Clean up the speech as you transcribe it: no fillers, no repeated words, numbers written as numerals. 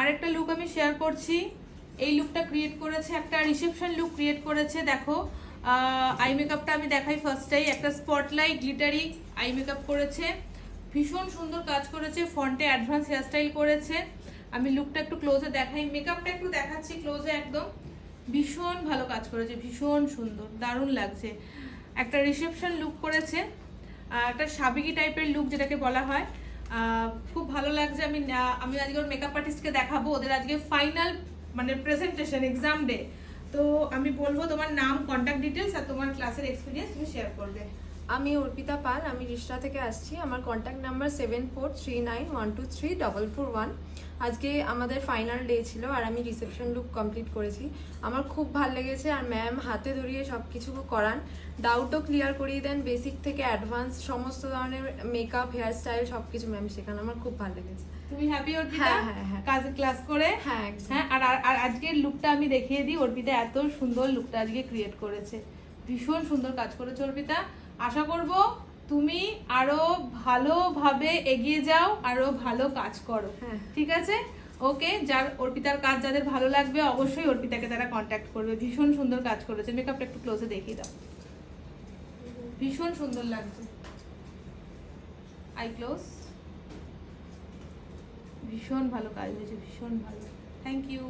আরেকটা লুক আমি শেয়ার করছি। এই লুকটা ক্রিয়েট করেছে, একটা রিসেপশন লুক ক্রিয়েট করেছে। দেখো আই মেকআপটা আমি দেখাই ফার্স্টেই। একটা স্পটলাইট গ্লিটারি আই মেকআপ করেছে, ভীষণ সুন্দর কাজ করেছে, ফ্রন্টে অ্যাডভান্স হেয়ারস্টাইল করেছে। আমি লুকটা একটু ক্লোজে দেখাই, মেকআপটা একটু দেখাচ্ছি ক্লোজে একদম। ভীষণ ভালো কাজ করেছে, ভীষণ সুন্দর, দারুণ লাগছে। একটা রিসেপশন লুক করেছে, একটা সাবেকি টাইপের লুক যেটাকে বলা হয়। খুব ভালো লাগছে। আমি আজকে ওর মেকআপ আর্টিস্টকে দেখাবো, ওদের আজকে ফাইনাল মানে প্রেজেন্টেশন, এক্সাম ডে। তো আমি বলবো তোমার নাম, কন্ট্যাক্ট ডিটেলস আর তোমার ক্লাসের এক্সপিরিয়েন্স তুমি শেয়ার করবে। আমি অর্পিতা পাল, আমি রিষ্টা থেকে আসছি। আমার কন্ট্যাক্ট নাম্বার 7439123441। আজকে আমাদের ফাইনাল ডে ছিল আর আমি রিসেপশন লুক কমপ্লিট করেছি। আমার খুব ভালো লেগেছে আর ম্যাম হাতে ধরিয়ে সব কিছু করান, ডাউটও ক্লিয়ার করিয়ে দেন, বেসিক থেকে অ্যাডভান্স সমস্ত ধরনের মেকআপ, হেয়ার স্টাইল সব কিছু ম্যাম শেখান। আমার খুব ভালো লেগেছে। তুমি হ্যাপি অর্পিতা? হ্যাঁ হ্যাঁ হ্যাঁ, কাজে ক্লাস করে? হ্যাঁ হ্যাঁ। আর আজকের লুকটা আমি দেখিয়ে দিই। অর্পিতা এত সুন্দর লুকটা আজকে ক্রিয়েট করেছে, ভীষণ সুন্দর কাজ করেছে অর্পিতা। আশা করব তুমি আরো ভালোভাবে এগিয়ে যাও, আরো ভালো কাজ করো। হ্যাঁ, ঠিক আছে, ওকে। যার অর্পিতার কাজ যাদের ভালো লাগবে অবশ্যই অর্পিতাকে তারা কন্ট্যাক্ট করবে। ভীষণ সুন্দর কাজ করেছে, মেকআপটা একটু ক্লোজে দেখিয়ে দাও, ভীষণ সুন্দর লাগছে। আই ক্লোজ, ভীষণ ভালো কাজ হয়েছে, ভীষণ ভালো। Thank you.